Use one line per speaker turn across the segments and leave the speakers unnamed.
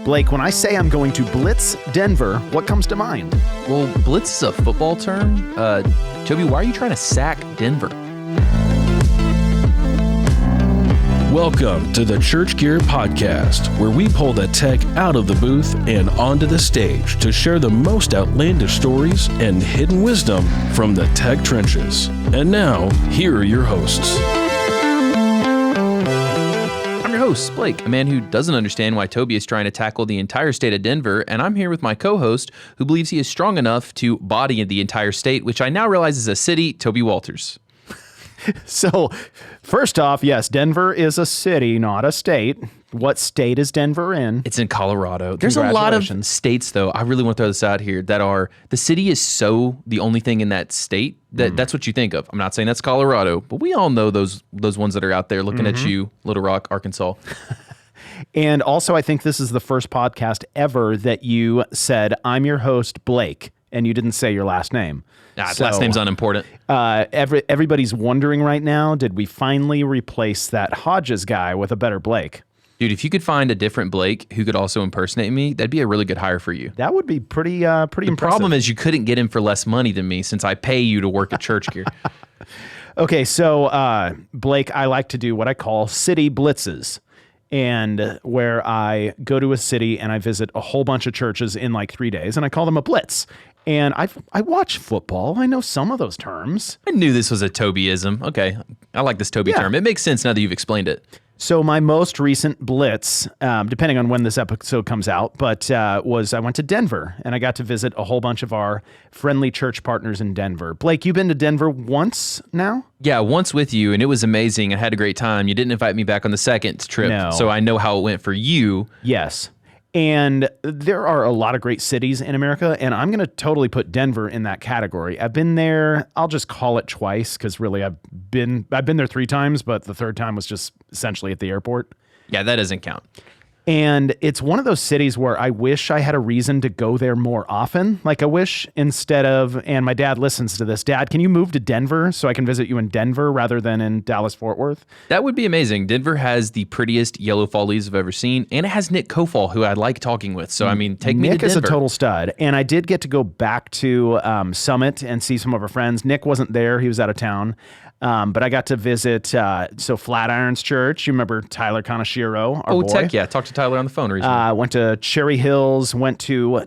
Blake, when I say I'm going to blitz Denver, what comes to mind?
Well, blitz is a football term. Toby, why are you trying to sack Denver?
Welcome to the ChurchGear podcast, where we pull the tech out of the booth and onto the stage to share the most outlandish stories and hidden wisdom from the tech trenches. And now, here are your hosts.
I'm your host, Blake, a man who doesn't understand why Toby is trying to tackle the entire state of Denver, and I'm here with my co-host, who believes he is strong enough to body the entire state, which I now realize is a city, Toby Walters.
So, first off, yes, Denver is a city, not a state. What state is Denver in?
It's in Colorado. There's a lot of states, though. I really want to throw this out here that are, the city is so the only thing in that state that that's what you think of. I'm not saying that's Colorado, but we all know those ones that are out there looking at you, Little Rock, Arkansas.
And also, I think this is the first podcast ever that you said, I'm your host, Blake, and you didn't say your last name.
Last name's unimportant.
Everybody's wondering right now, did we finally replace that Hodges guy with a better Blake?
Dude, if you could find a different Blake who could also impersonate me, that'd be a really good hire for you.
That would be pretty impressive.
The problem is you couldn't get him for less money than me since I pay you to work at ChurchGear.
Okay, so Blake, I like to do what I call city blitzes, and where I go to a city and I visit a whole bunch of churches in like 3 days, and I call them a blitz. And I watch football. I know some of those terms.
I knew this was a Tobyism. Okay, I like this Toby term. It makes sense now that you've explained it.
So my most recent blitz, depending on when this episode comes out, but was I went to Denver, and I got to visit a whole bunch of our friendly church partners in Denver. Blake, you've been to Denver once now?
Yeah, once with you, and it was amazing. I had a great time. You didn't invite me back on the second trip, so I know how it went for you.
Yes. And there are a lot of great cities in America, and I'm going to totally put Denver in that category. I've been there, I'll just call it twice, because really I've been there 3 times, but the third time was just essentially at the airport.
Yeah, that doesn't count.
And it's one of those cities where I wish I had a reason to go there more often. Like I wish instead of, and my dad listens to this, Dad, can you move to Denver so I can visit you in Denver rather than in Dallas-Fort Worth?
That would be amazing. Denver has the prettiest yellow fall leaves I've ever seen, and it has Nick Kofal, who I like talking with. So, I mean, take me to Denver.
Nick is a total stud. And I did get to go back to Summit and see some of our friends. Nick wasn't there. He was out of town. But I got to visit, Flatirons Church. You remember Tyler Kanashiro, our boy?
Tech, yeah. Talked to Tyler on the phone recently.
Went to Cherry Hills,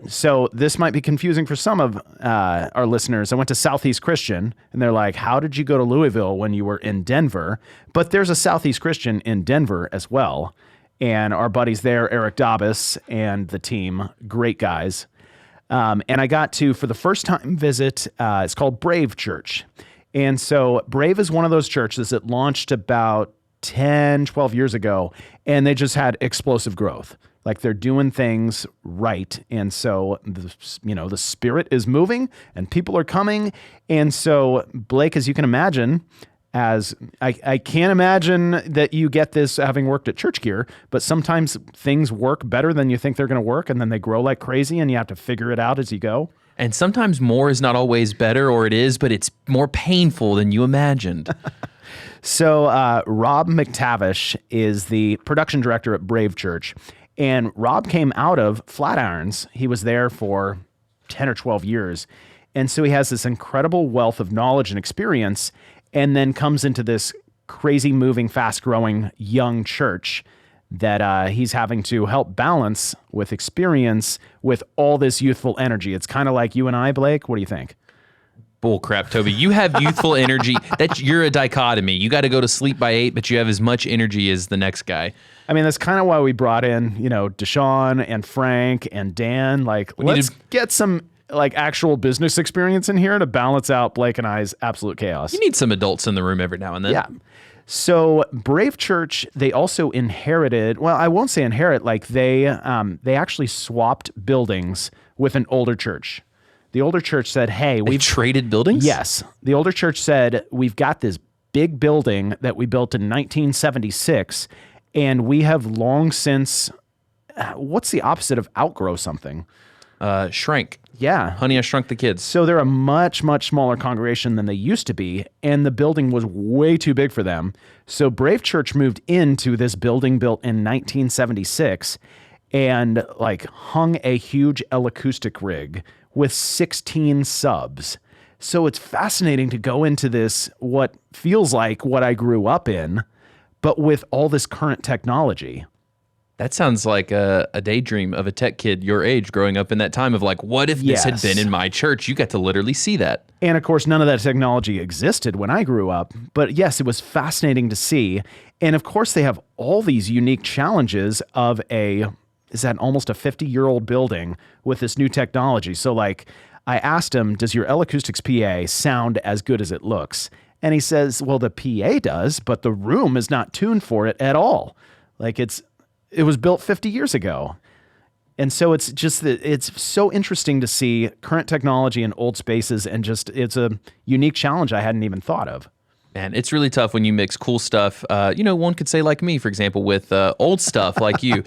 so this might be confusing for some of our listeners. I went to Southeast Christian, and they're like, how did you go to Louisville when you were in Denver? But there's a Southeast Christian in Denver as well. And our buddies there, Eric Dabbas and the team, great guys. And I got to, for the first time, visit, it's called Brave Church. And so Brave is one of those churches that launched about 10, 12 years ago, and they just had explosive growth. Like they're doing things right. And so, the spirit is moving and people are coming. And so, Blake, as you can imagine, I can't imagine that you get this having worked at ChurchGear, but sometimes things work better than you think they're going to work, and then they grow like crazy, and you have to figure it out as you go.
And sometimes more is not always better, or it is, but it's more painful than you imagined.
So Rob McTavish is the production director at Brave Church, and Rob came out of Flatirons. He was there for 10 or 12 years, and so he has this incredible wealth of knowledge and experience, and then comes into this crazy moving, fast-growing young church that he's having to help balance with experience with all this youthful energy. It's kind of like you and I, Blake. What do you think?
Bull crap, Toby. You have youthful energy. You're a dichotomy. You got to go to sleep by 8, but you have as much energy as the next guy.
I mean, that's kind of why we brought in, Deshaun and Frank and Dan. Like, let's get some actual business experience in here to balance out Blake and I's absolute chaos.
You need some adults in the room every now and then.
Yeah. So Brave Church, they also inherited, well, I won't say inherit, like they actually swapped buildings with an older church. The older church said, hey, we've
traded buildings?
Yes. The older church said, we've got this big building that we built in 1976, and we have long since, what's the opposite of outgrow something?
Shrank.
Yeah.
Honey, I Shrunk the Kids.
So they're a much, much smaller congregation than they used to be, and the building was way too big for them. So Brave Church moved into this building built in 1976, and like hung a huge L-acoustic rig with 16 subs. So it's fascinating to go into this, what feels like what I grew up in, but with all this current technology.
That sounds like a daydream of a tech kid your age growing up in that time of like, what if this had been in my church? You got to literally see that.
And of course, none of that technology existed when I grew up. But yes, it was fascinating to see. And of course, they have all these unique challenges of almost a 50-year-old building with this new technology. So like, I asked him, does your L-Acoustics PA sound as good as it looks? And he says, well, the PA does, but the room is not tuned for it at all. Like it was built 50 years ago. And so it's so interesting to see current technology in old spaces, and it's a unique challenge I hadn't even thought of.
Man, it's really tough when you mix cool stuff. One could say like me, for example, with old stuff like you.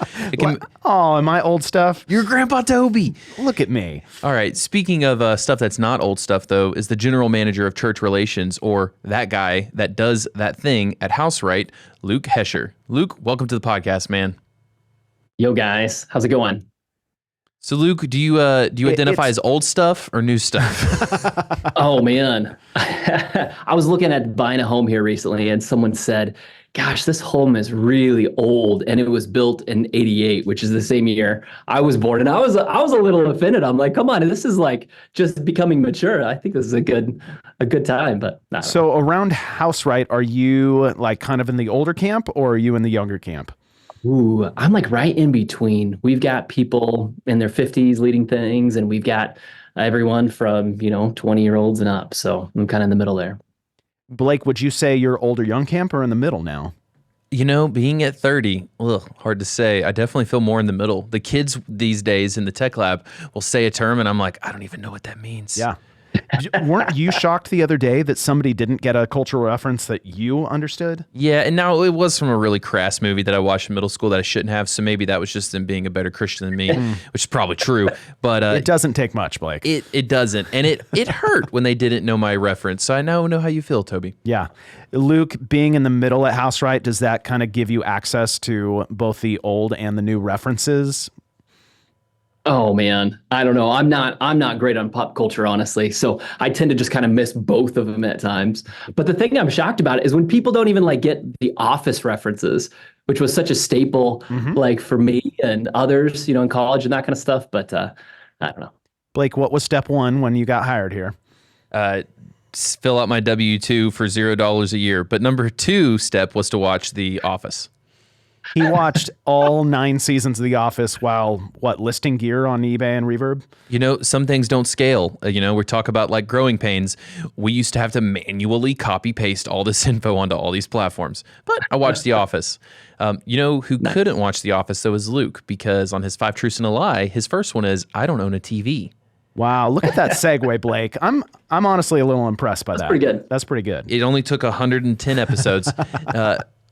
Am I old stuff?
You're Grandpa Toby.
Look at me.
All right. Speaking of stuff that's not old stuff, though, is the general manager of church relations, or that guy that does that thing at Houseright, Luke Hesher. Luke, welcome to the podcast, man.
Yo, guys. How's it going?
So, Luke, do you identify as old stuff or new stuff?
Oh, man. I was looking at buying a home here recently, and someone said, gosh, this home is really old, and it was built in '88, which is the same year I was born. And I was a little offended. I'm like, come on, this is like just becoming mature. I think this is a good time. But
so around Houseright, are you like kind of in the older camp, or are you in the younger camp?
Ooh, I'm like right in between. We've got people in their 50s leading things, and we've got everyone from 20-year-olds and up. So I'm kind of in the middle there.
Blake, would you say you're older young camp or in the middle now?
Being at 30, hard to say. I definitely feel more in the middle. The kids these days in the tech lab will say a term, and I'm like, I don't even know what that means.
Yeah. Weren't you shocked the other day that somebody didn't get a cultural reference that you understood?
Yeah, and now it was from a really crass movie that I watched in middle school that I shouldn't have, so maybe that was just them being a better Christian than me, which is probably true. But
it doesn't take much, Blake.
It doesn't, and it hurt when they didn't know my reference, so I now know how you feel, Toby.
Yeah. Luke, being in the middle at Houseright, does that kind of give you access to both the old and the new references?
Oh man, I don't know. I'm not great on pop culture, honestly. So I tend to just kind of miss both of them at times. But the thing I'm shocked about is when people don't even like get the Office references, which was such a staple, like for me and others, in college and that kind of stuff. But I don't know.
Blake, what was step one when you got hired here?
Fill out my W-2 for $0 a year. But number 2 step was to watch The Office.
He watched all 9 seasons of The Office while, listing gear on eBay and Reverb?
Some things don't scale. We talk about like growing pains. We used to have to manually copy paste all this info onto all these platforms. But I watched The Office. Who couldn't watch The Office, though, is Luke, because on his 5 Truths and a Lie, his first one is, I don't own a TV.
Wow, look at that segue, Blake. I'm honestly a little impressed by that.
That's pretty good.
That's pretty good.
It only took 110 episodes.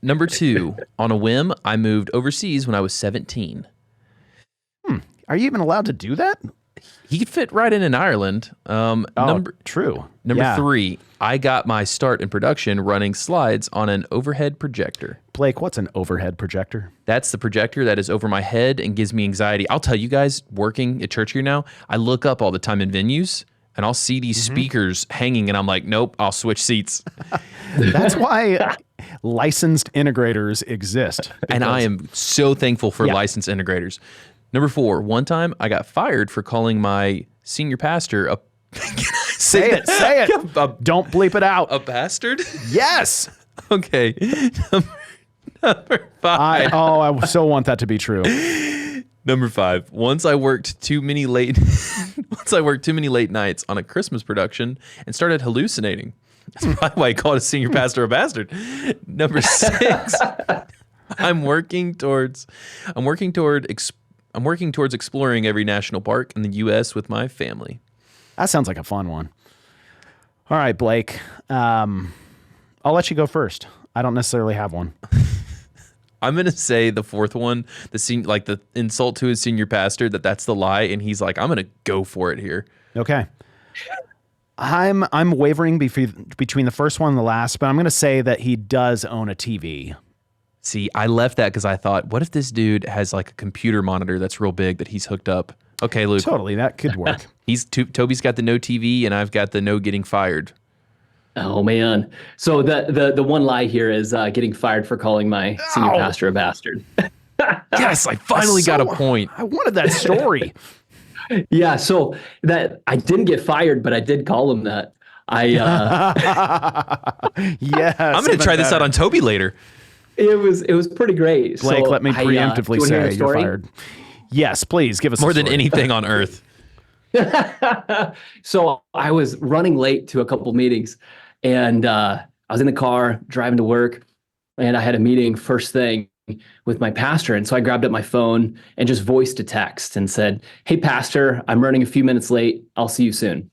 Number 2, on a whim, I moved overseas when I was 17.
Are you even allowed to do that?
He could fit right in Ireland.
True.
Number 3, I got my start in production running slides on an overhead projector.
Blake, what's an overhead projector?
That's the projector that is over my head and gives me anxiety. I'll tell you guys, working at ChurchGear now, I look up all the time in venues, and I'll see these speakers hanging, and I'm like, nope, I'll switch seats.
That's why licensed integrators exist.
And I am so thankful for licensed integrators. Number 4, one time I got fired for calling my senior pastor a...
Say it. Don't bleep it out.
A bastard?
Yes.
Okay. Number 5.
I so want that to be true.
Number 5. Once I worked too many late nights on a Christmas production and started hallucinating. That's probably why he called a senior pastor a bastard. Number 6. I'm working towards exploring every national park in the U.S. with my family.
That sounds like a fun one. All right, Blake. I'll let you go first. I don't necessarily have one.
I'm gonna say the 4th one, the insult to his senior pastor, that's the lie, and he's like, I'm gonna go for it here.
Okay. I'm wavering between the first one and the last, but I'm gonna say that he does own a TV.
See, I left that because I thought, what if this dude has like a computer monitor that's real big that he's hooked up? Okay, Luke.
Totally, that could work.
Toby's got the no TV and I've got the no getting fired.
Oh man. So the one lie here is getting fired for calling my senior pastor a bastard.
Yes, I finally got a point.
I wanted that story.
Yeah, so that I didn't get fired, but I did call him that.
Yes.
I'm going to try this out on Toby later.
It was pretty great.
Blake,
so
let me preemptively say you're fired. Yes, please give us
more than anything on earth.
So I was running late to a couple meetings, and I was in the car driving to work, and I had a meeting first thing with my pastor. And so I grabbed up my phone and just voiced a text and said, "Hey, pastor, I'm running a few minutes late. I'll see you soon."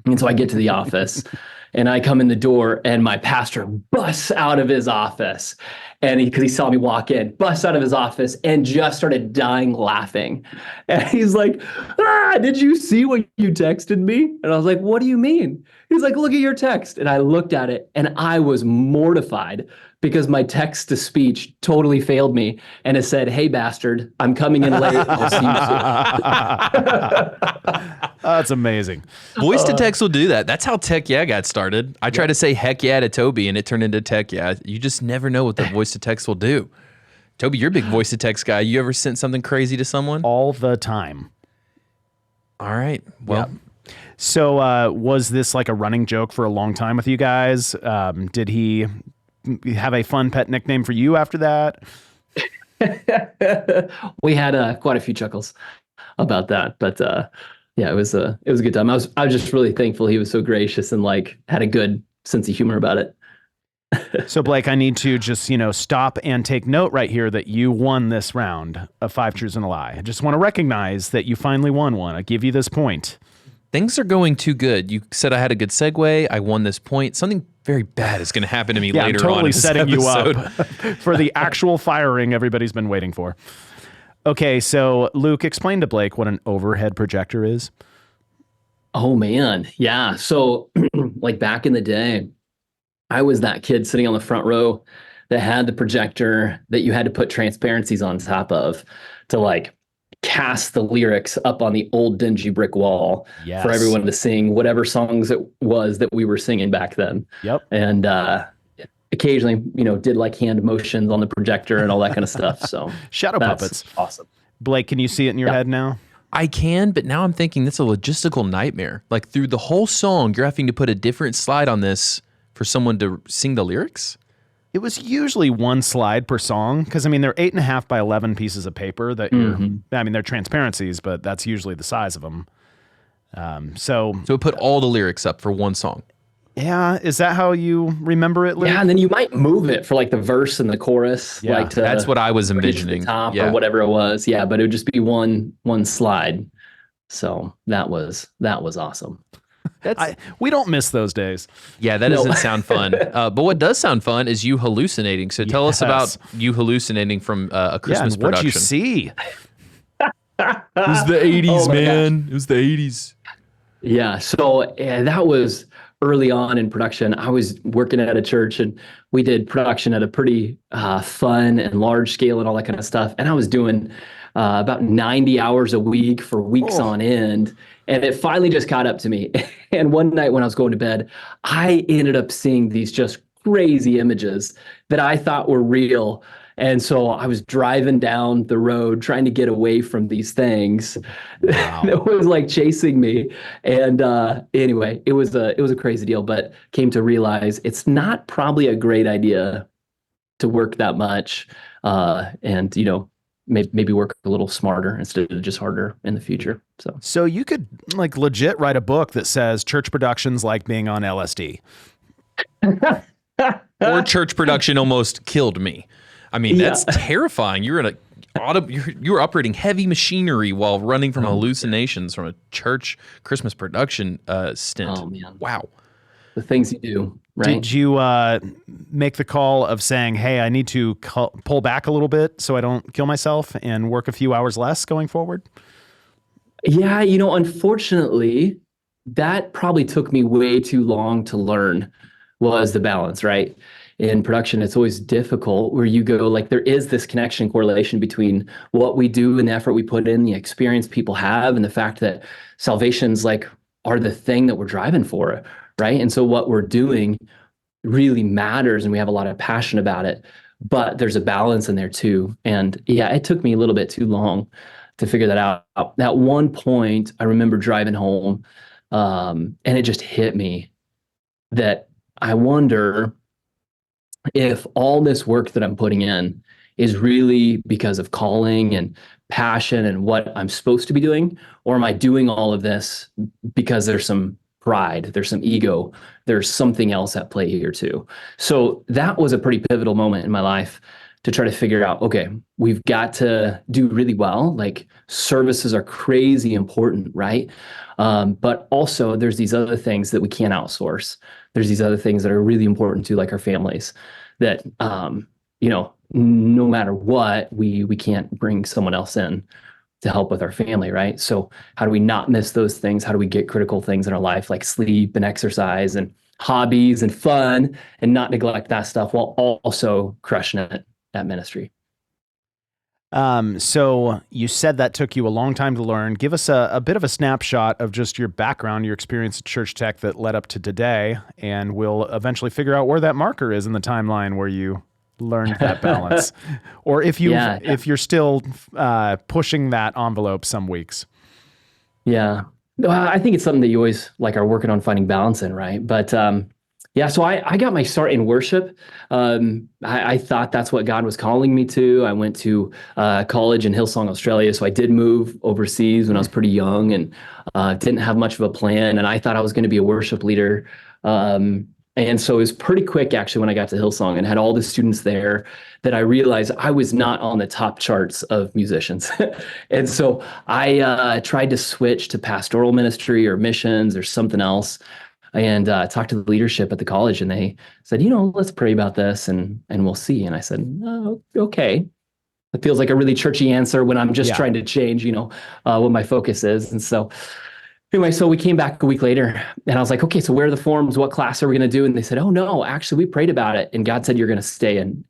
And so I get to the office and I come in the door and my pastor busts out of his office. And because he saw me walk in, busts out of his office and just started dying laughing. And he's like, "Did you see what you texted me?" And I was like, "What do you mean?" He's like, "Look at your text." And I looked at it and I was mortified because my text to speech totally failed me. And it said, "Hey, bastard, I'm coming in late. I'll see you soon."
That's amazing.
Voice to text will do that. That's how Tech Yeah got started. I tried to say heck yeah to Toby and it turned into Tech Yeah. You just never know what the voice to text will do. Toby, you're a big voice to text guy. You ever sent something crazy to someone?
All the time.
All right. Well,
yep. So was this like a running joke for a long time with you guys? Did he have a fun pet nickname for you after that?
We had quite a few chuckles about that, but yeah, it was a good time. I was just really thankful he was so gracious and like had a good sense of humor about it.
So Blake, I need to just, stop and take note right here that you won this round of 5 Truths and a Lie. I just want to recognize that you finally won one. I give you this point.
Things are going too good. You said I had a good segue. I won this point. Something very bad is going to happen to me later
I'm totally
on in this
setting
episode.
you up for the actual firing everybody's been waiting for. Okay, so Luke, explain to Blake what an overhead projector is.
Oh man, yeah. So like back in the day, I was that kid sitting on the front row that had the projector that you had to put transparencies on top of to like cast the lyrics up on the old dingy brick wall for everyone to sing whatever songs it was that we were singing back then.
Yep.
And occasionally, did like hand motions on the projector and all that kind of stuff. So
shadow puppets.
Awesome.
Blake, can you see it in your head now?
I can, but now I'm thinking that's a logistical nightmare. Like through the whole song, you're having to put a different slide on this for someone to sing the lyrics?
It was usually one slide per song because, they're 8.5 by 11 pieces of paper that they're transparencies, but that's usually the size of them. So
it put all the lyrics up for one song.
Yeah. Is that how you remember it, Luke?
Yeah, and then you might move it for like the verse and the chorus.
Yeah,
like
that's what I was envisioning.
The top or whatever it was. Yeah, but it would just be one slide. So that was awesome.
We don't miss those days.
Yeah, that doesn't sound fun. But what does sound fun is you hallucinating. So tell us about you hallucinating from a Christmas
and what'd
production.
you see?
It was the 80s, man. It was the 80s.
Yeah, so that was early on in production. I was working at a church and we did production at a pretty fun and large scale and all that kind of stuff. And I was doing about 90 hours a week for weeks on end. And it finally just caught up to me. And one night when I was going to bed, I ended up seeing these just crazy images that I thought were real. And so I was driving down the road trying to get away from these things that was like chasing me. And anyway, it was a crazy deal, but came to realize it's not probably a great idea to work that much and, maybe work a little smarter instead of just harder in the future. So
you could like legit write a book that says church productions like being on LSD.
Or church production almost killed me. That's terrifying. You were operating heavy machinery while running from hallucinations from a church Christmas production stint.
Oh man.
Wow.
The things you do, right?
Did you make the call of saying, hey, I need to pull back a little bit so I don't kill myself and work a few hours less going forward?
Yeah, unfortunately, that probably took me way too long to learn was the balance, right? in production, it's always difficult where you go, like, there is this connection correlation between what we do and the effort we put in, the experience people have, and the fact that salvations like are the thing that we're driving for, right? And so what we're doing really matters, and we have a lot of passion about it, but there's a balance in there too. And yeah, it took me a little bit too long to figure that out. At one point, I remember driving home, and it just hit me that I wonder if all this work that I'm putting in is really because of calling and passion and what I'm supposed to be doing, or am I doing all of this because there's some pride, there's some ego, there's something else at play here too. So that was a pretty pivotal moment in my life to try to figure out, okay, we've got to do really well. Like, services are crazy important, right? But also there's these other things that we can't outsource. There's these other things that are really important too, like our families, that, no matter what, we can't bring someone else in to help with our family, right? So how do we not miss those things? How do we get critical things in our life, like sleep and exercise and hobbies and fun, and not neglect that stuff while also crushing it at ministry?
So you said that took you a long time to learn. Give us a bit of a snapshot of just your background, your experience at Church Tech that led up to today, and we'll eventually figure out where that marker is in the timeline where you learned that balance, or if you're still pushing that envelope some weeks.
Yeah, I think it's something that you always are working on finding balance in, right? But so I got my start in worship. I thought that's what God was calling me to. I went to college in Hillsong, Australia. So I did move overseas when I was pretty young, and didn't have much of a plan. And I thought I was going to be a worship leader. And so it was pretty quick, actually, when I got to Hillsong and had all the students there, that I realized I was not on the top charts of musicians. And so I tried to switch to pastoral ministry or missions or something else, and talked to the leadership at the college, and they said, let's pray about this and we'll see. And I said, oh, okay. It feels like a really churchy answer when I'm just trying to change, what my focus is. And so anyway, so we came back a week later, and I was like, okay, so where are the forms? What class are we going to do? And they said, oh no, actually we prayed about it, and God said you're going to stay in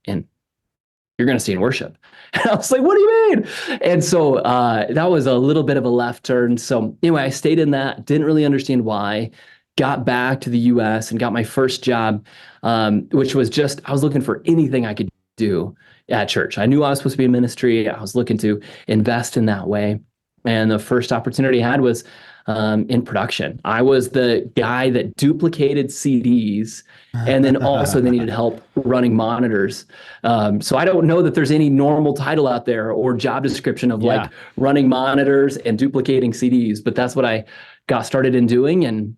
you're going to stay in worship. And I was like, what do you mean? And so that was a little bit of a left turn. So anyway, I stayed in that, didn't really understand why. Got back to the US and got my first job, which was I was looking for anything I could do at church. I knew I was supposed to be in ministry. I was looking to invest in that way. And the first opportunity I had was in production. I was the guy that duplicated CDs, and then also they needed help running monitors. So I don't know that there's any normal title out there or job description of like running monitors and duplicating CDs, but that's what I got started in doing, and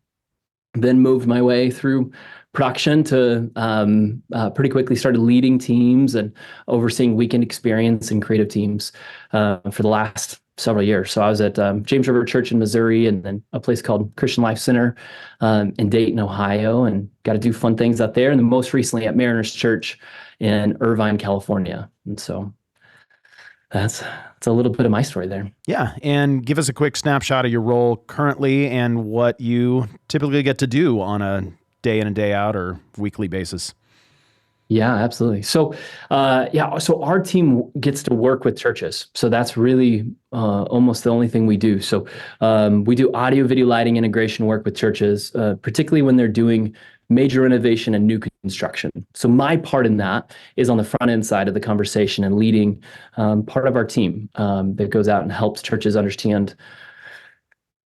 then moved my way through production to pretty quickly started leading teams and overseeing weekend experience and creative teams for the last several years. So I was at James River Church in Missouri, and then a place called Christian Life Center in Dayton, Ohio, and got to do fun things out there. And then most recently at Mariners Church in Irvine, California. And so that's a little bit of my story there.
Yeah. And give us a quick snapshot of your role currently and what you typically get to do on a day in and day out or weekly basis.
Yeah, absolutely. So, so our team gets to work with churches. So that's really almost the only thing we do. So we do audio, video, lighting integration work with churches, particularly when they're doing major renovation and new construction. So my part in that is on the front end side of the conversation and leading part of our team that goes out and helps churches understand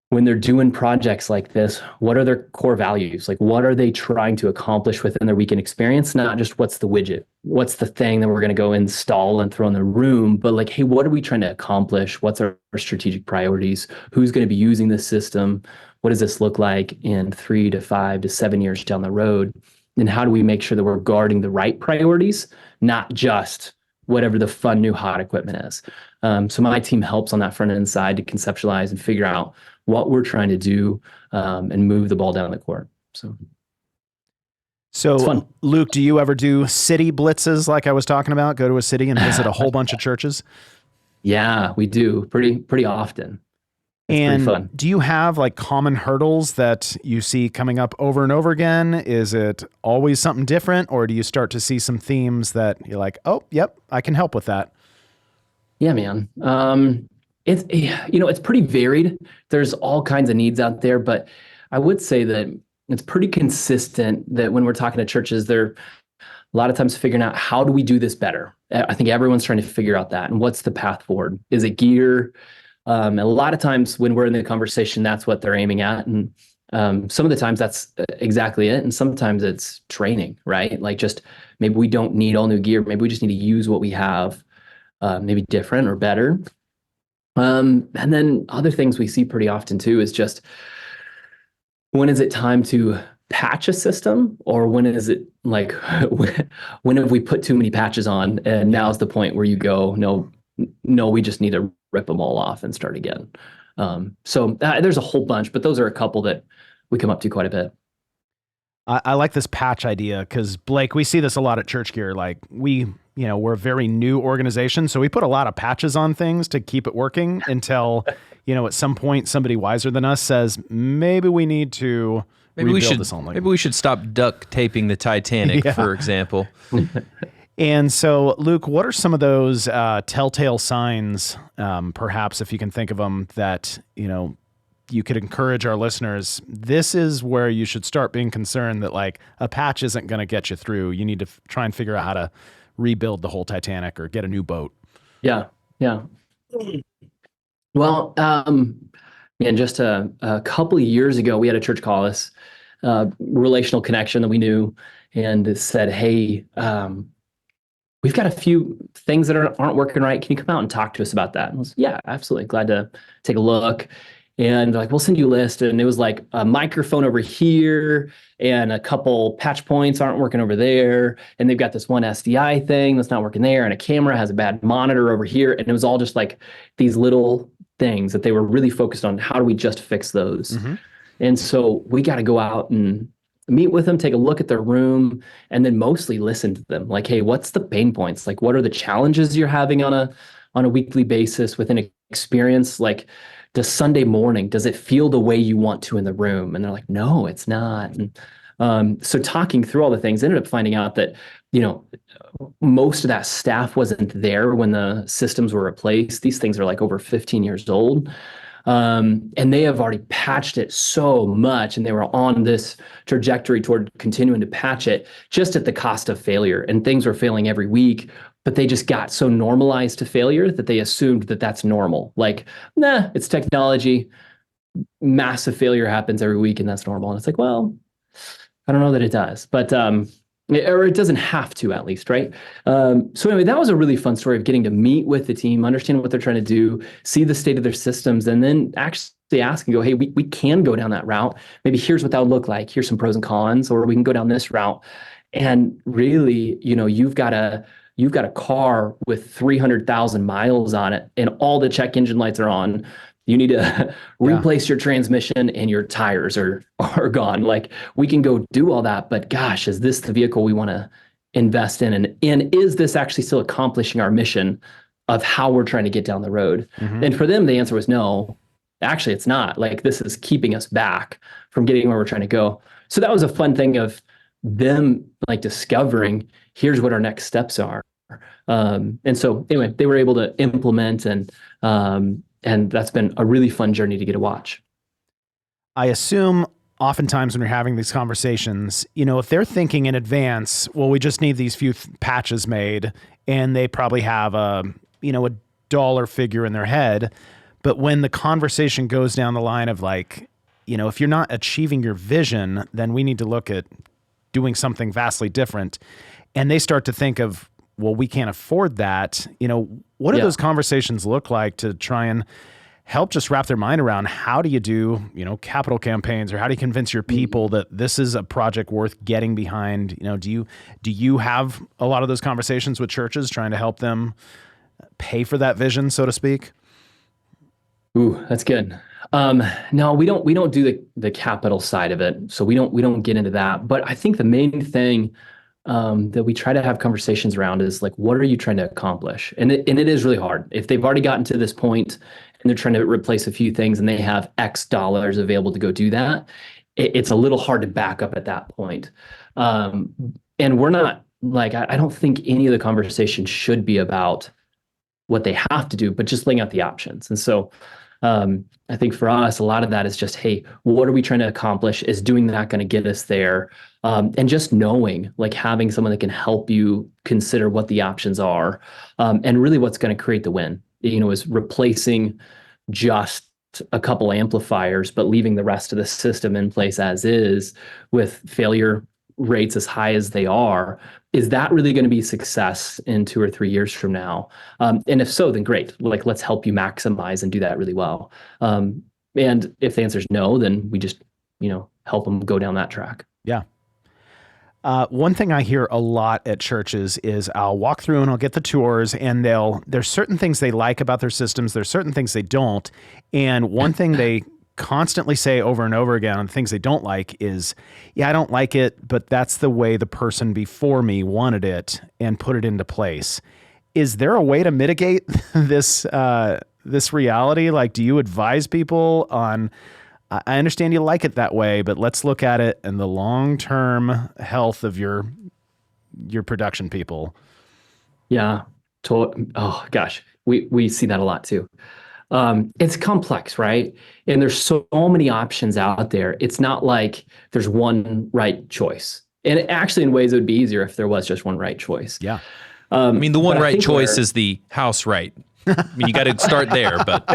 when they're doing projects like this, what are their core values? Like, what are they trying to accomplish within their weekend experience? Not just what's the widget, what's the thing that we're going to go install and throw in the room, but like, hey, what are we trying to accomplish? What's our strategic priorities? Who's going to be using this system? What does this look like in 3 to 5 to 7 years down the road? And how do we make sure that we're guarding the right priorities, not just whatever the fun new hot equipment is? So my team helps on that front end side to conceptualize and figure out what we're trying to do and move the ball down the court. So it's fun.
Luke, do you ever do city blitzes like I was talking about? Go to a city and visit a whole bunch of churches?
Yeah, we do pretty often. It's pretty
And
fun.
do you have like common hurdles that you see coming up over and over again? Is it always something different, or do you start to see some themes that you're like, oh, yep, I can help with that?
Yeah, man. It's pretty varied. There's all kinds of needs out there, but I would say that it's pretty consistent that when we're talking to churches, they're a lot of times figuring out how do we do this better. I think everyone's trying to figure out that, and what's the path forward? Is it gear? And a lot of times when we're in the conversation, that's what they're aiming at. And some of the times that's exactly it. And sometimes it's training, right? Like just maybe we don't need all new gear. Maybe we just need to use what we have, maybe different or better. And then other things we see pretty often too is just, when is it time to patch a system, or when is it like, when have we put too many patches on and now's the point where you go, no, we just need to rip them all off and start again. So there's a whole bunch, but those are a couple that we come up to quite a bit.
I like this patch idea because, Blake, we see this a lot at ChurchGear. Like we're a very new organization, so we put a lot of patches on things to keep it working until, at some point somebody wiser than us says, maybe we need to rebuild this only.
Maybe we should stop duct taping the Titanic, for example.
And so, Luke, what are some of those telltale signs, perhaps if you can think of them, that, you could encourage our listeners? This is where you should start being concerned that like a patch isn't going to get you through. You need to try and figure out how to rebuild the whole Titanic or get a new boat.
Yeah. Well, and just a couple of years ago, we had a church call us, relational connection that we knew, and said, hey, we've got a few things that aren't working right. Can you come out and talk to us about that? And I was, yeah, absolutely. Glad to take a look. And like, we'll send you a list. And it was like a microphone over here and a couple patch points aren't working over there. And they've got this one SDI thing that's not working there. And a camera has a bad monitor over here. And it was all just like these little things that they were really focused on. How do we just fix those? Mm-hmm. And so we got to go out and meet with them, take a look at their room, and then mostly listen to them. Like, hey, what's the pain points? Like, what are the challenges you're having on a weekly basis with an experience? Like, does Sunday morning, does it feel the way you want to in the room? And they're like, no, it's not. And so talking through all the things, ended up finding out that, most of that staff wasn't there when the systems were replaced. These things are like over 15 years old. And they have already patched it so much, and they were on this trajectory toward continuing to patch it just at the cost of failure. And things were failing every week, but they just got so normalized to failure that they assumed that that's normal. Like, nah, it's technology. Massive failure happens every week, and that's normal. And it's like, well, I don't know that it does, but or it doesn't have to, at least, right? So anyway, that was a really fun story of getting to meet with the team, understand what they're trying to do, see the state of their systems, and then actually ask and go, hey, we can go down that route. Maybe here's what that would look like. Here's some pros and cons, or we can go down this route. And really, you've got a car with 300,000 miles on it, and all the check engine lights are on. You need to replace your transmission, and your tires are gone. Like, we can go do all that, but gosh, is this the vehicle we want to invest in? And is this actually still accomplishing our mission of how we're trying to get down the road? Mm-hmm. And for them, the answer was no, actually it's not. Like, this is keeping us back from getting where we're trying to go. So that was a fun thing of them like discovering, here's what our next steps are. And so anyway, they were able to implement, and that's been a really fun journey to get to watch.
I assume oftentimes when you're having these conversations, if they're thinking in advance, well, we just need these few patches made, and they probably have a dollar figure in their head. But when the conversation goes down the line of like, if you're not achieving your vision, then we need to look at doing something vastly different. And they start to think of, well, we can't afford that. What do those conversations look like to try and help just wrap their mind around how do you do, capital campaigns, or how do you convince your people that this is a project worth getting behind? Do you have a lot of those conversations with churches trying to help them pay for that vision, so to speak?
Ooh, that's good. No, we don't do the capital side of it. So we don't get into that. But I think the main thing that we try to have conversations around is like, what are you trying to accomplish? And it is really hard. If they've already gotten to this point and they're trying to replace a few things and they have X dollars available to go do that, it's a little hard to back up at that point. And we're not like, I don't think any of the conversation should be about what they have to do, but just laying out the options. And so I think for us, a lot of that is just, hey, what are we trying to accomplish? Is doing that going to get us there? And just knowing, like having someone that can help you consider what the options are, and really what's going to create the win, is replacing just a couple amplifiers, but leaving the rest of the system in place as is with failure rates as high as they are. Is that really going to be success in 2 or 3 years from now? And if so, then great. Like, let's help you maximize and do that really well. And if the answer is no, then we just, help them go down that track.
Yeah. One thing I hear a lot at churches is I'll walk through and I'll get the tours, and there's certain things they like about their systems. There's certain things they don't. And one thing they constantly say over and over again on things they don't like is, yeah, I don't like it, but that's the way the person before me wanted it and put it into place. Is there a way to mitigate this reality? Like, do you advise people on, I understand you like it that way, but let's look at it in the long-term health of your production people?
Yeah. Oh gosh, we see that a lot too. It's complex, right? And there's so many options out there. It's not like there's one right choice. And actually, in ways, it would be easier if there was just one right choice.
Yeah.
I mean, the one right choice is the house right. I mean, you got to start there, but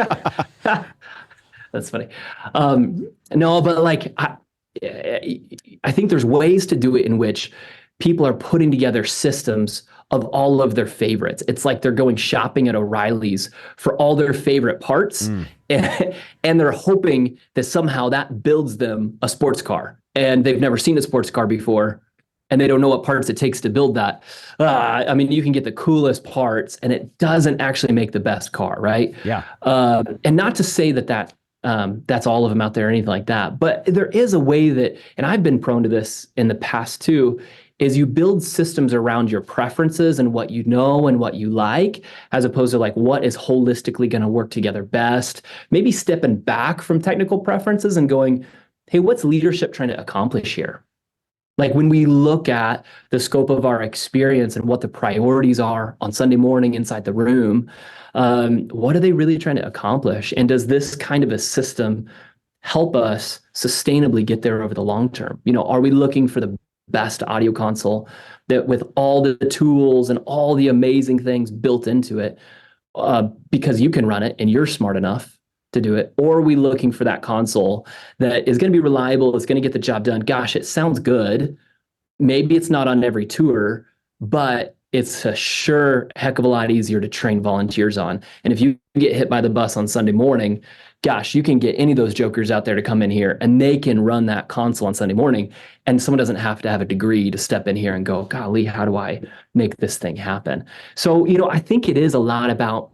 that's funny. No, but like, I think there's ways to do it in which people are putting together systems of all of their favorites. It's like they're going shopping at O'Reilly's for all their favorite parts. And they're hoping that somehow that builds them a sports car. And they've never seen a sports car before, and they don't know what parts it takes to build that. I mean, you can get the coolest parts, and it doesn't actually make the best car, right?
Yeah.
And not to say that that's all of them out there or anything like that, but there is a way that, and I've been prone to this in the past too, is you build systems around your preferences and what you know and what you like, as opposed to like what is holistically going to work together best. Maybe stepping back from technical preferences and going, hey, what's leadership trying to accomplish here? Like when we look at the scope of our experience and what the priorities are on Sunday morning inside the room, what are they really trying to accomplish? And does this kind of a system help us sustainably get there over the long term? Are we looking for the best audio console that with all the tools and all the amazing things built into it, because you can run it and you're smart enough to do it? Or are we looking for that console that is going to be reliable, it's going to get the job done? Gosh, it sounds good. Maybe it's not on every tour, but it's a sure heck of a lot easier to train volunteers on. And if you get hit by the bus on Sunday morning, gosh, you can get any of those jokers out there to come in here and they can run that console on Sunday morning. And someone doesn't have to have a degree to step in here and go, golly, how do I make this thing happen? So, I think it is a lot about,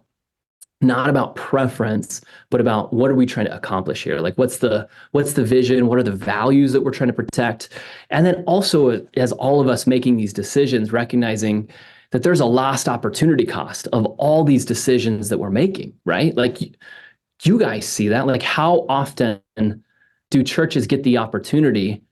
not about preference, but about what are we trying to accomplish here? Like what's the vision? What are the values that we're trying to protect? And then also, as all of us making these decisions, recognizing that there's a lost opportunity cost of all these decisions that we're making, right? Like you guys see that. Like how often do churches get the opportunity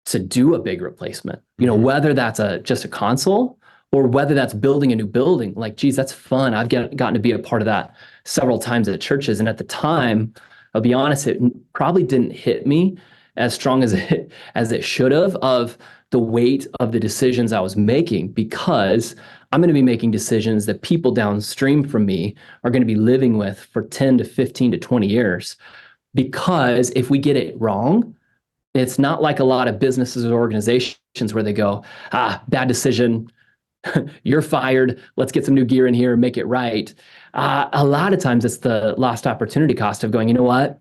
to do a big replacement? Whether that's just a console, or whether that's building a new building. Like, geez, that's fun. I've gotten to be a part of that several times at churches. And at the time, I'll be honest, it probably didn't hit me as strong as it should have, of the weight of the decisions I was making, because I'm going to be making decisions that people downstream from me are going to be living with for 10 to 15 to 20 years. Because if we get it wrong, it's not like a lot of businesses or organizations where they go, bad decision, you're fired, let's get some new gear in here and make it right. A lot of times it's the lost opportunity cost of going, you know what?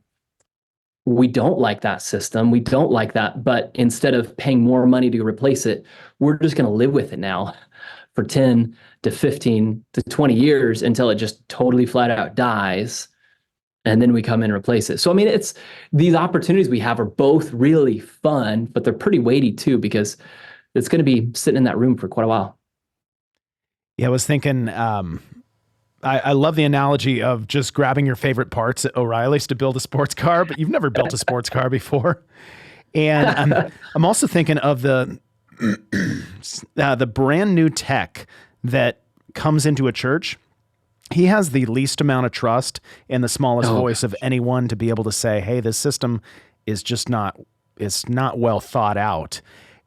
We don't like that system. We don't like that. But instead of paying more money to replace it, we're just going to live with it now for 10 to 15 to 20 years until it just totally flat out dies. And then we come in and replace it. So, I mean, it's these opportunities we have are both really fun, but they're pretty weighty too, because that's going to be sitting in that room for quite a while.
Yeah, I was thinking, I love the analogy of just grabbing your favorite parts at O'Reilly's to build a sports car, but you've never built a sports car before. And I'm also thinking of the brand new tech that comes into a church. He has the least amount of trust and the smallest voice of anyone to be able to say, hey, this system is just it's not well thought out.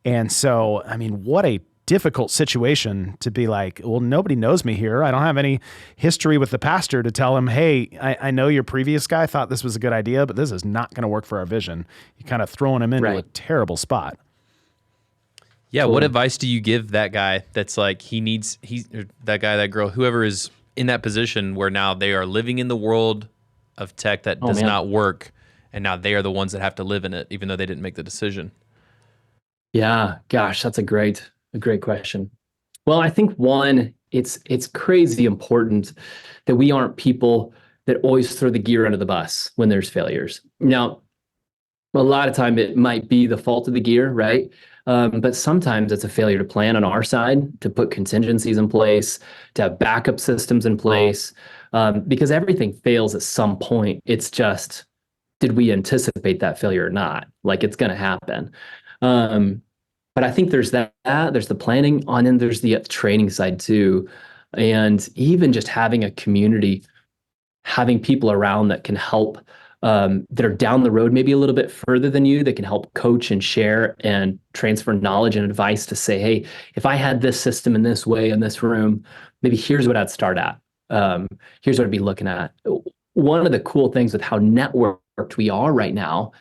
And so, I mean, what a difficult situation to be like, well, nobody knows me here. I don't have any history with the pastor to tell him, hey, I know your previous guy thought this was a good idea, but this is not going to work for our vision. You're kind of throwing him into a terrible spot.
Yeah. What advice do you give that guy that's like, that guy, that girl, whoever is in that position where now they are living in the world of tech that does not work, and now they are the ones that have to live in it, even though they didn't make the decision?
Yeah, gosh, that's a great question. Well, I think one, it's crazy important that we aren't people that always throw the gear under the bus when there's failures. Now, a lot of time it might be the fault of the gear, right? But sometimes it's a failure to plan on our side, to put contingencies in place, to have backup systems in place, because everything fails at some point. It's just, did we anticipate that failure or not? Like, it's going to happen. But I think there's there's the planning, and then there's the training side too. And even just having a community, having people around that can help, that are down the road, maybe a little bit further than you, that can help coach and share and transfer knowledge and advice to say, hey, if I had this system in this way in this room, maybe here's what I'd start at. Here's what I'd be looking at. One of the cool things with how networked we are right now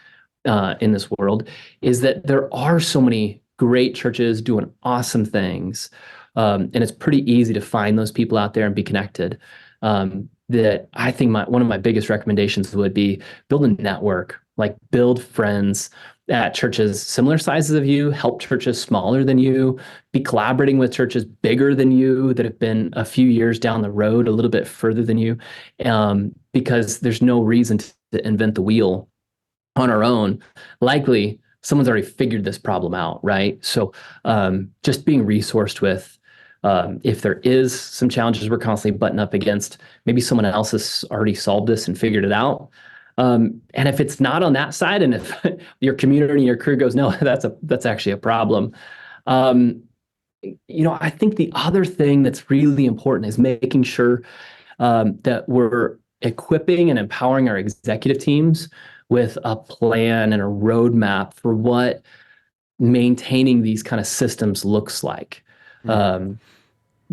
in this world is that there are so many great churches doing awesome things. And it's pretty easy to find those people out there and be connected. That I think one of my biggest recommendations would be build a network, like build friends at churches similar sizes of you, help churches smaller than you, be collaborating with churches bigger than you that have been a few years down the road, a little bit further than you, because there's no reason to invent the wheel on our own. Likely, someone's already figured this problem out, right? So just being resourced with, if there is some challenges we're constantly butting up against, maybe someone else has already solved this and figured it out. And if it's not on that side, and if your community and your crew goes, no, that's actually a problem. I think the other thing that's really important is making sure that we're equipping and empowering our executive teams with a plan and a roadmap for what maintaining these kind of systems looks like.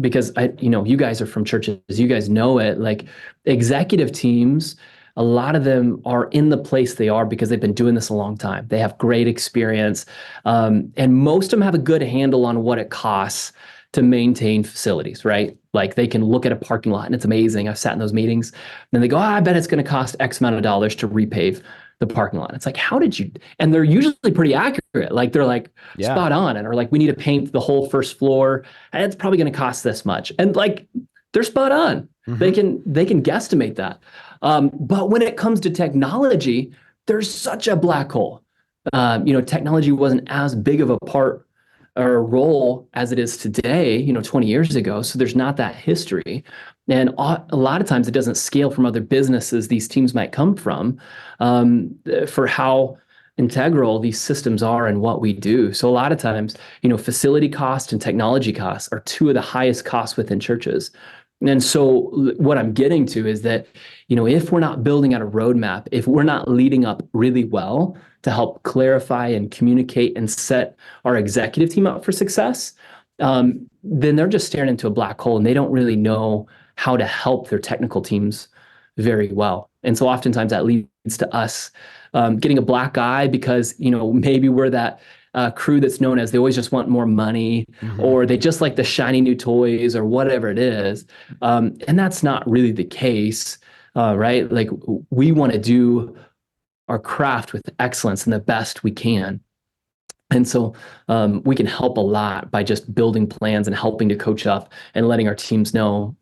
Because you guys are from churches, you guys know it, like executive teams, a lot of them are in the place they are because they've been doing this a long time. They have great experience. And most of them have a good handle on what it costs to maintain facilities, right? Like they can look at a parking lot and it's amazing. I've sat in those meetings and they go, I bet it's going to cost X amount of dollars to repave the parking lot. It's like, how did you? And they're usually pretty accurate. Like they're like spot on, and or like, we need to paint the whole first floor, and it's probably going to cost this much. And like they're spot on. Mm-hmm. They can guesstimate that. But when it comes to technology, there's such a black hole. Technology wasn't as big of a part or role as it is today, 20 years ago. So there's not that history. And a lot of times it doesn't scale from other businesses these teams might come from, for how integral these systems are and what we do. So a lot of times, facility cost and technology costs are two of the highest costs within churches. And so what I'm getting to is that, if we're not building out a roadmap, if we're not leading up really well to help clarify and communicate and set our executive team up for success, then they're just staring into a black hole and they don't really know how to help their technical teams very well. And so oftentimes that leads to us getting a black eye because, maybe we're that crew that's known as they always just want more money, mm-hmm. or they just like the shiny new toys or whatever it is. And that's not really the case, right? Like we want to do our craft with excellence and the best we can. And so we can help a lot by just building plans and helping to coach up and letting our teams know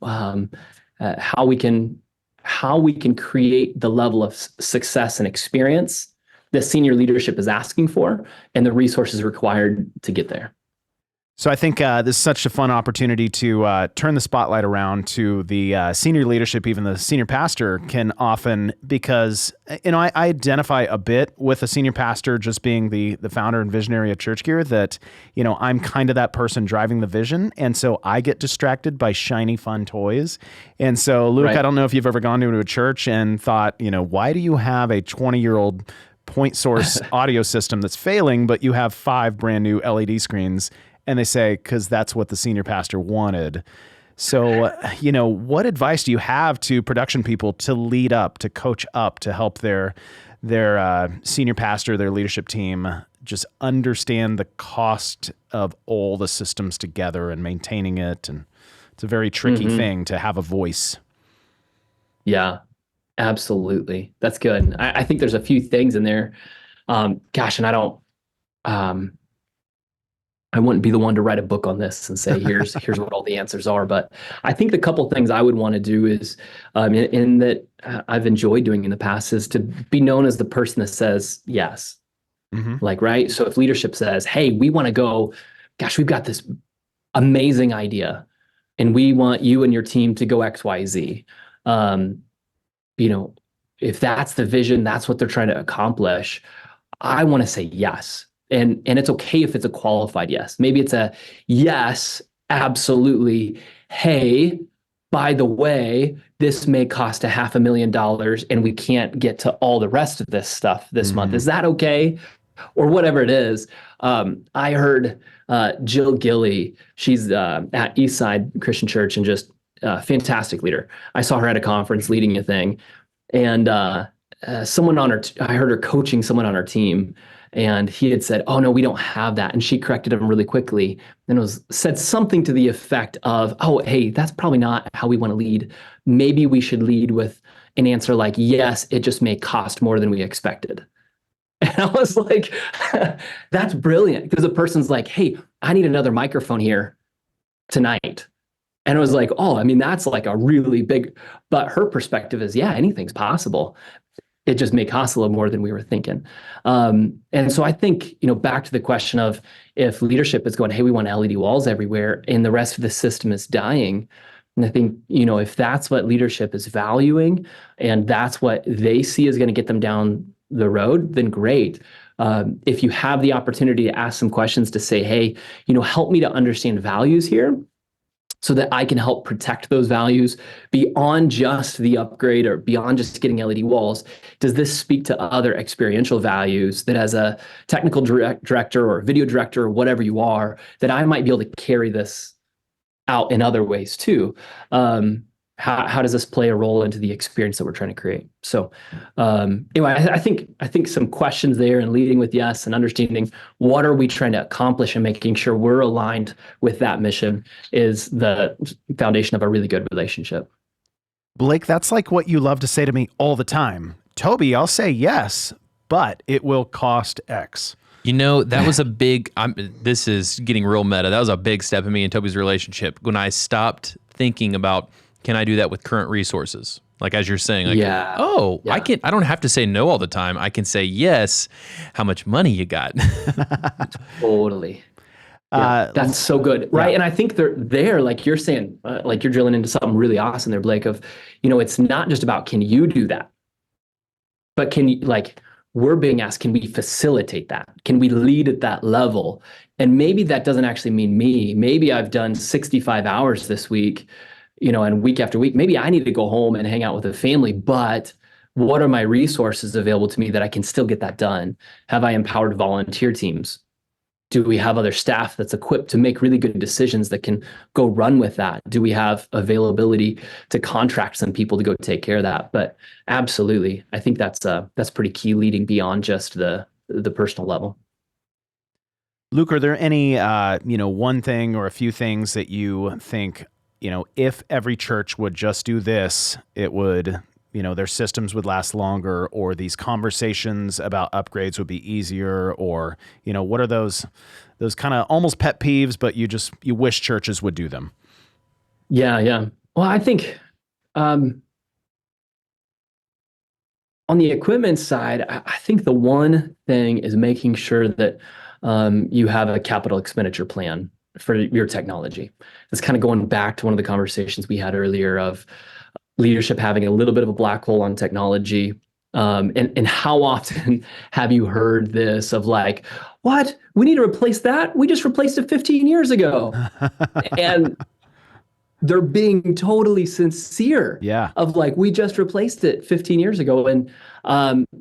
how we can create the level of success and experience that senior leadership is asking for and the resources required to get there.
So I think this is such a fun opportunity to turn the spotlight around to the senior leadership. Even the senior pastor can often, because I identify a bit with a senior pastor just being the founder and visionary of ChurchGear, that I'm kind of that person driving the vision, and so I get distracted by shiny fun toys. And so Luke,
Right.
I don't know if you've ever gone to a church and thought, why do you have a 20-year-old point source audio system that's failing, but you have 5 brand new LED screens? And they say, because that's what the senior pastor wanted. So, what advice do you have to production people to lead up, to coach up, to help their senior pastor, their leadership team, just understand the cost of all the systems together and maintaining it? And it's a very tricky thing to have a voice.
Yeah, absolutely. That's good. I think there's a few things in there. And I don't, I wouldn't be the one to write a book on this and say, here's what all the answers are. But I think the couple things I would want to do is, in that I've enjoyed doing in the past, is to be known as the person that says yes. Like, right. So if leadership says, hey, we want to go, we've got this amazing idea and we want you and your team to go X, Y, Z. If that's the vision, that's what they're trying to accomplish, I want to say yes. And it's okay if it's a qualified yes. Maybe it's a yes, absolutely. Hey, by the way, this may cost $500,000 and we can't get to all the rest of this stuff this month. Is that okay? Or whatever it is. I heard Jill Gilley, she's at Eastside Christian Church and just a fantastic leader. I saw her at a conference leading a thing, and someone on I heard her coaching someone on her team. And he had said, oh, no, we don't have that. And she corrected him really quickly. And said something to the effect of, oh, hey, that's probably not how we want to lead. Maybe we should lead with an answer like, yes, it just may cost more than we expected. And I was like, that's brilliant. Because the person's like, hey, I need another microphone here tonight. And it was like, oh, that's like a really big, but her perspective is, yeah, anything's possible. It just may cost a little more than we were thinking. And so I think, back to the question of if leadership is going, hey, we want LED walls everywhere and the rest of the system is dying. And I think, if that's what leadership is valuing and that's what they see is going to get them down the road, then great. If you have the opportunity to ask some questions to say, hey, help me to understand values here, so that I can help protect those values beyond just the upgrade or beyond just getting LED walls. Does this speak to other experiential values that as a technical director or video director or whatever you are, that I might be able to carry this out in other ways too? How does this play a role into the experience that we're trying to create? So anyway, I think some questions there and leading with yes and understanding what are we trying to accomplish and making sure we're aligned with that mission is the foundation of a really good relationship.
Blake, that's like what you love to say to me all the time. Toby, I'll say yes, but it will cost X.
That was a big, this is getting real meta. That was a big step in me and Toby's relationship when I stopped thinking about, can I do that with current resources? Like, as you're saying, like, I don't have to say no all the time. I can say yes. How much money you got?
Totally. That's so good. Right. Yeah. And I think they're like you're saying, like you're drilling into something really awesome there, Blake, of, it's not just about, can you do that? But can you, we're being asked, can we facilitate that? Can we lead at that level? And maybe that doesn't actually mean me. Maybe I've done 65 hours this week, and week after week, maybe I need to go home and hang out with the family, but what are my resources available to me that I can still get that done? Have I empowered volunteer teams? Do we have other staff that's equipped to make really good decisions that can go run with that? Do we have availability to contract some people to go take care of that? But absolutely, I think that's pretty key, leading beyond just the personal level.
Luke, are there any, one thing or a few things that you think, if every church would just do this, it would, their systems would last longer, or these conversations about upgrades would be easier, or, what are those kind of almost pet peeves, but you wish churches would do them?
Yeah. Well, I think on the equipment side, I think the one thing is making sure that you have a capital expenditure plan. for your technology. It's kind of going back to one of the conversations we had earlier of leadership having a little bit of a black hole on technology. And how often have you heard this of like, what? We need to replace that? We just replaced it 15 years ago. And they're being totally sincere of like, we just replaced it 15 years ago. And,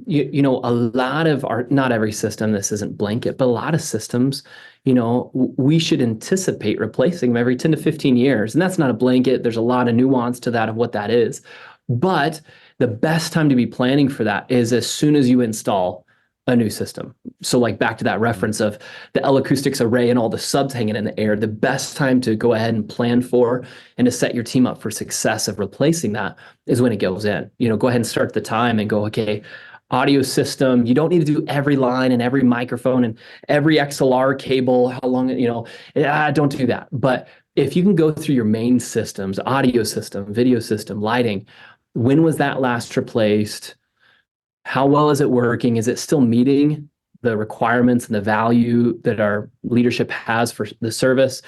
you know, a lot of not every system, this isn't blanket, but a lot of systems, you know, we should anticipate replacing them every 10 to 15 years. And that's not a blanket. There's a lot of nuance to that of what that is. But the best time to be planning for that is as soon as you install a new system. So like back to that reference of the L acoustics array and all the subs hanging in the air, the best time to go ahead and plan for and to set your team up for success of replacing that is when it goes in. You know, go ahead and start the time and go, okay, audio system, you don't need to do every line and every microphone and every XLR cable, how long, you know, don't do that. But if you can go through your main systems, audio system, video system, lighting, when was that last replaced? How well is it working? Is it still meeting the requirements and the value that our leadership has for the service?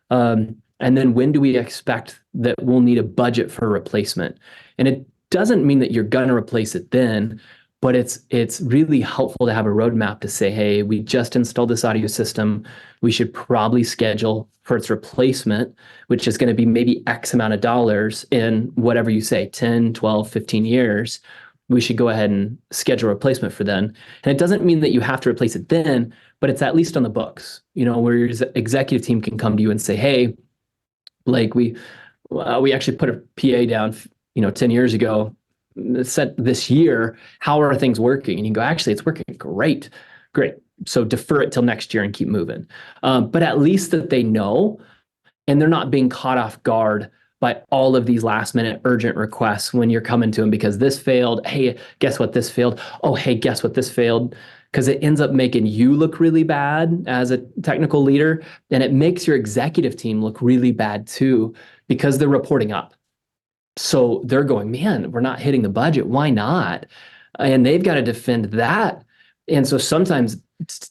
And then when do we expect that we'll need a budget for replacement? And it doesn't mean that you're going to replace it then, but it's really helpful to have a roadmap to say, hey, we just installed this audio system. We should probably schedule for its replacement, which is going to be maybe X amount of dollars in whatever you say, 10, 12, 15 years. We should go ahead and schedule a replacement for then. And it doesn't mean that you have to replace it then, but it's at least on the books, you know, where your executive team can come to you and say, hey, Blake, we actually put a PA down, you know, 10 years ago, set this year. How are things working? And you go, actually, it's working great. So defer it till next year and keep moving. But at least that they know, and they're not being caught off guard by all of these last minute urgent requests when you're coming to them because this failed. Hey, guess what? This failed. Oh, hey, guess what? This failed. Because it ends up making you look really bad as a technical leader. And it makes your executive team look really bad too, because they're reporting up. So they're going, man, we're not hitting the budget. Why not? And they've got to defend that. And so sometimes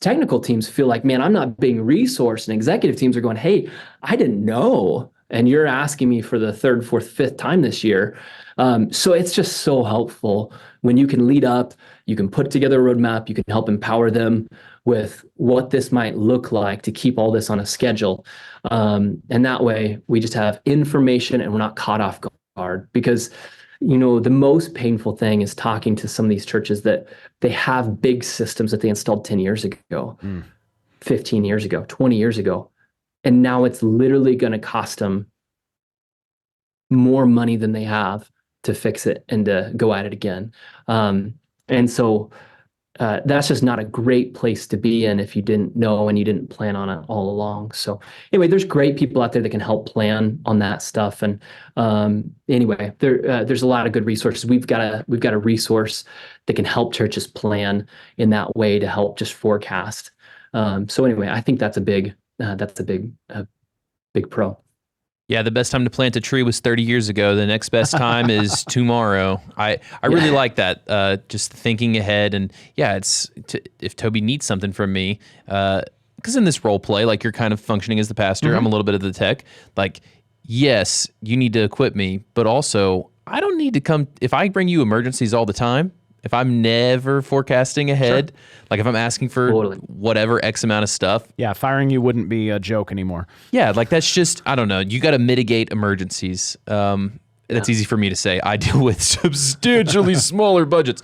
technical teams feel like, man, I'm not being resourced. And executive teams are going, hey, I didn't know. And you're asking me for the third, fourth, fifth time this year. So it's just so helpful when you can lead up, you can put together a roadmap, you can help empower them with what this might look like to keep all this on a schedule. And that way we just have information and we're not caught off guard. Because, you know, the most painful thing is talking to some of these churches that they have big systems that they installed 10 years ago, 15 years ago, 20 years ago. And now it's literally going to cost them more money than they have to fix it and to go at it again. And so that's just not a great place to be in if you didn't know and you didn't plan on it all along. So anyway, there's great people out there that can help plan on that stuff. And anyway, there's a lot of good resources. We've got a resource that can help churches plan in that way to help just forecast. So anyway, I think that's a big pro.
Yeah, the best time to plant a tree was 30 years ago. The next best time is tomorrow. I really like that, just thinking ahead. And yeah, if Toby needs something from me, because in this role play, like you're kind of functioning as the pastor, I'm a little bit of the tech. Like, yes, you need to equip me, but also I don't need to come. If I bring you emergencies all the time, if I'm never forecasting ahead, like if I'm asking for whatever X amount of stuff.
Yeah, firing you wouldn't be a joke anymore.
Yeah, like that's just, I don't know. You got to mitigate emergencies. That's easy for me to say. I deal with substantially smaller budgets.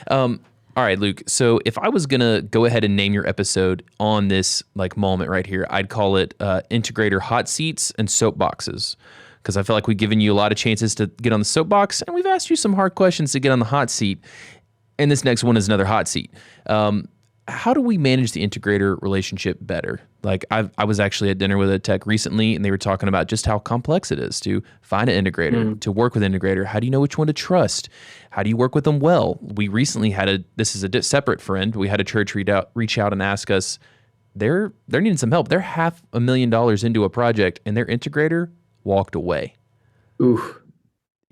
All right, Luke. So if I was going to go ahead and name your episode on this like moment right here, I'd call it Integrator Hot Seats and Soapboxes. Because I feel like we've given you a lot of chances to get on the soapbox, and we've asked you some hard questions to get on the hot seat. And this next one is another hot seat. How do we manage the integrator relationship better? Like I was actually at dinner with a tech recently, and they were talking about just how complex it is to find an integrator, to work with an integrator. How do you know which one to trust? How do you work with them well? We recently had this is a separate friend. We had a church reach out and ask us, they're needing some help. They're $500,000 into a project, and their integrator walked away.
Oof.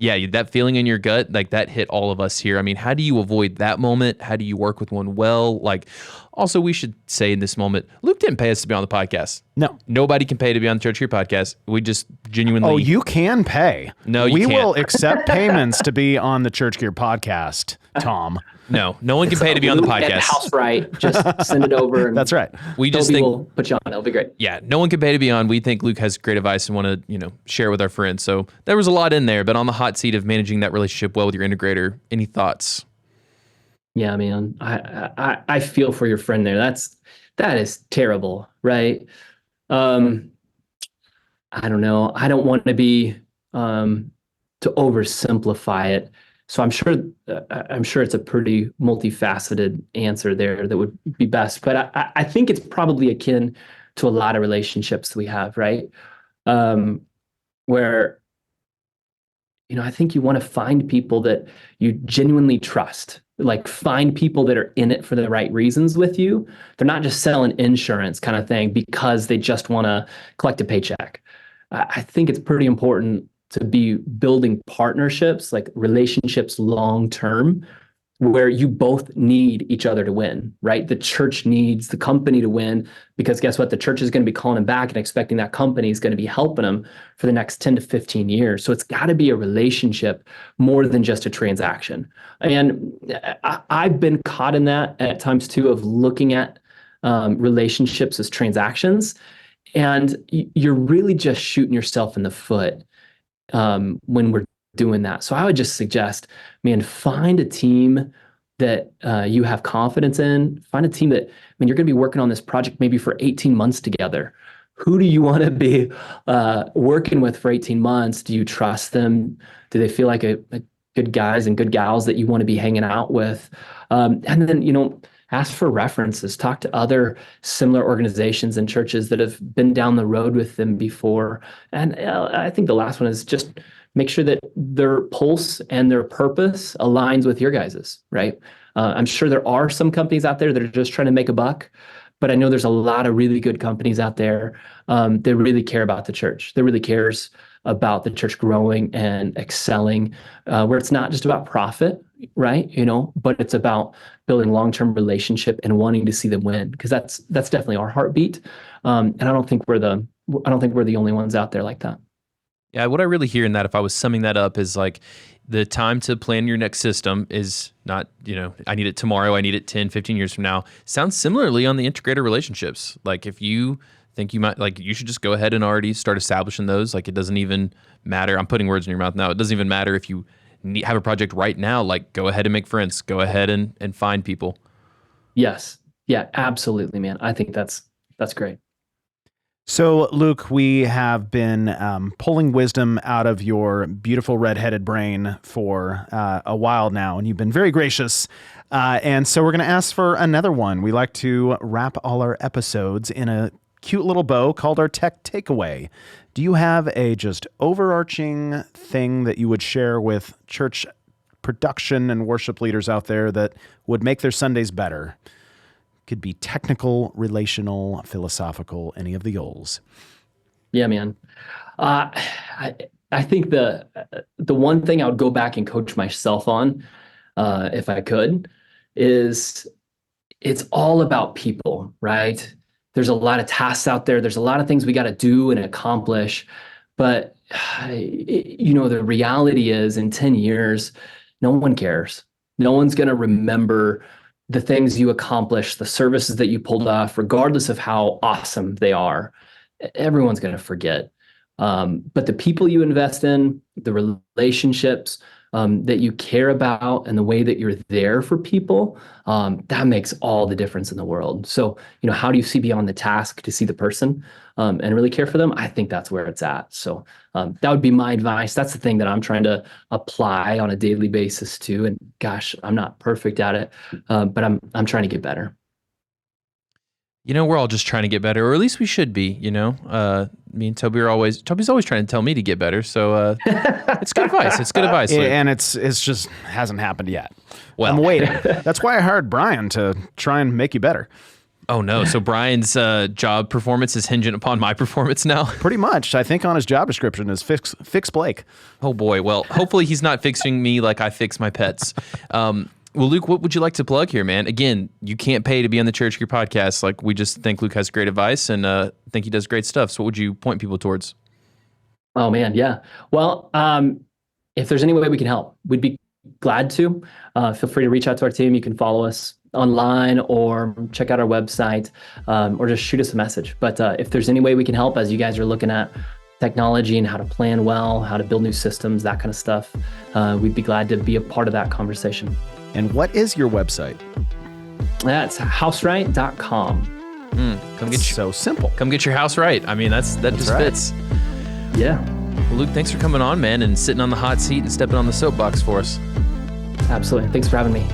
Yeah, that feeling in your gut, like that hit all of us here. I mean, how do you avoid that moment? How do you work with one well? Like, also, we should say in this moment, Luke didn't pay us to be on the podcast.
No.
Nobody can pay to be on the ChurchGear podcast. We just genuinely...
Oh, you can pay.
No, you can't.
We will accept payments to be on the ChurchGear podcast, Tom.
No one can pay to be on the podcast.
Houseright, just send it over. And
That's right.
We just
Toby
think
will put you on. It'll be great.
Yeah, no one can pay to be on. We think Luke has great advice and want to, share with our friends. So there was a lot in there, but on the hot seat of managing that relationship well with your integrator, any thoughts?
Yeah, man, I feel for your friend there. That is terrible, right? I don't know. I don't want to be to oversimplify it. So I'm sure it's a pretty multifaceted answer there that would be best. But I think it's probably akin to a lot of relationships we have, right? Where, I think you want to find people that you genuinely trust. Like find people that are in it for the right reasons with you. They're not just selling insurance kind of thing because they just want to collect a paycheck. I think it's pretty important to be building partnerships, like relationships long-term, where you both need each other to win, right? The church needs the company to win because guess what? The church is going to be calling them back and expecting that company is going to be helping them for the next 10 to 15 years. So it's got to be a relationship more than just a transaction. And I've been caught in that at times too, of looking at relationships as transactions. And you're really just shooting yourself in the foot when we're doing that. So I would just suggest, man, find a team that you have confidence in. Find a team that, you're going to be working on this project maybe for 18 months together. Who do you want to be working with for 18 months? Do you trust them? Do they feel like a good guys and good gals that you want to be hanging out with? And then, ask for references. Talk to other similar organizations and churches that have been down the road with them before. And I think the last one is just make sure that their pulse and their purpose aligns with your guys's, right? I'm sure there are some companies out there that are just trying to make a buck, but I know there's a lot of really good companies out there that really care about the church. That really cares about the church growing and excelling, where it's not just about profit, right? But it's about building long-term relationship and wanting to see them win, because that's definitely our heartbeat. And I don't think we're the only ones out there like that.
Yeah, what I really hear in that, if I was summing that up, is like the time to plan your next system is not, I need it tomorrow, I need it 10, 15 years from now. Sounds similarly on the integrator relationships. Like if you think you might, like you should just go ahead and already start establishing those. Like it doesn't even matter. I'm putting words in your mouth now. It doesn't even matter if you have a project right now. Like go ahead and make friends. Go ahead and find people.
Yes. Yeah, absolutely, man. I think that's great.
So, Luke, we have been pulling wisdom out of your beautiful redheaded brain for a while now, and you've been very gracious. And so we're going to ask for another one. We like to wrap all our episodes in a cute little bow called our tech takeaway. Do you have a just overarching thing that you would share with church production and worship leaders out there that would make their Sundays better? Could be technical, relational, philosophical, any of the goals.
Yeah, man. I think the one thing I would go back and coach myself on, if I could, is it's all about people, right? There's a lot of tasks out there. There's a lot of things we got to do and accomplish. But, the reality is in 10 years, no one cares. No one's going to remember the things you accomplished, the services that you pulled off, regardless of how awesome they are. Everyone's going to forget. But the people you invest in, the relationships that you care about, and the way that you're there for people, that makes all the difference in the world. So, how do you see beyond the task to see the person and really care for them? I think that's where it's at. So that would be my advice. That's the thing that I'm trying to apply on a daily basis too. And gosh, I'm not perfect at it, but I'm trying to get better.
We're all just trying to get better, or at least we should be, me and Toby Toby's always trying to tell me to get better. So it's good advice. It's good advice. Luke.
And it's just hasn't happened yet. Well, I'm waiting. That's why I hired Brian to try and make you better.
Oh no! So Brian's job performance is hinging upon my performance now.
Pretty much. I think on his job description is fix Blake.
Oh boy. Well, hopefully he's not fixing me like I fix my pets. Well, Luke, what would you like to plug here, man? Again, you can't pay to be on the ChurchGear podcast. Like, we just think Luke has great advice and think he does great stuff. So what would you point people towards?
Oh man, yeah. Well, if there's any way we can help, we'd be glad to. Feel free to reach out to our team. You can follow us online or check out our website, or just shoot us a message. But if there's any way we can help as you guys are looking at technology and how to plan well, how to build new systems, that kind of stuff, we'd be glad to be a part of that conversation.
And what is your website?
That's Houseright.com.
Come get
so simple.
Come get your house right. I mean, that just
right.
fits.
Yeah.
Well, Luke, thanks for coming on, man, and sitting on the hot seat and stepping on the soapbox for us.
Absolutely. Thanks for having me.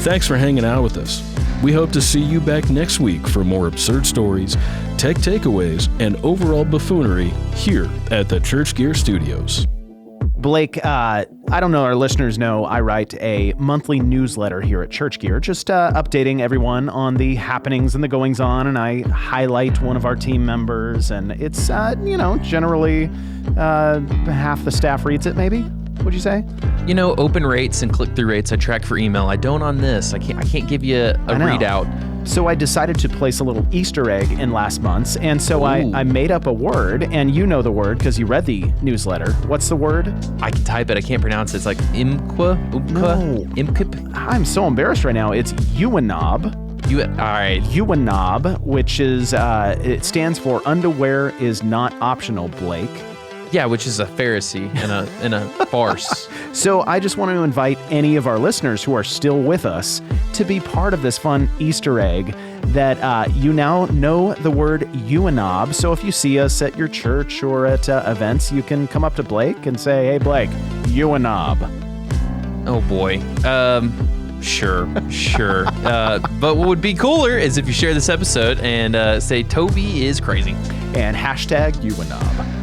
Thanks for hanging out with us. We hope to see you back next week for more absurd stories, tech takeaways, and overall buffoonery here at the ChurchGear Studios.
Blake, I don't know, our listeners know I write a monthly newsletter here at ChurchGear, just updating everyone on the happenings and the goings on, and I highlight one of our team members, and it's, generally half the staff reads it, maybe? Would you say?
Open rates and click-through rates I track for email. I don't on this. I can't give you a readout.
So I decided to place a little Easter egg in last month's, and so I made up a word, and you know the word because you read the newsletter. What's the word?
I can type it. I can't pronounce it. It's like imkip.
I'm so embarrassed right now. It's Uanob.
All right.
Uanob, which is, it stands for underwear is not optional, Blake.
Yeah, which is a Pharisee and a farce.
So I just want to invite any of our listeners who are still with us to be part of this fun Easter egg that you now know the word Uanob. So if you see us at your church or at events, you can come up to Blake and say, "Hey, Blake, Uanob."
Oh boy. Sure. But what would be cooler is if you share this episode and say Toby is crazy.
And hashtag Uanob.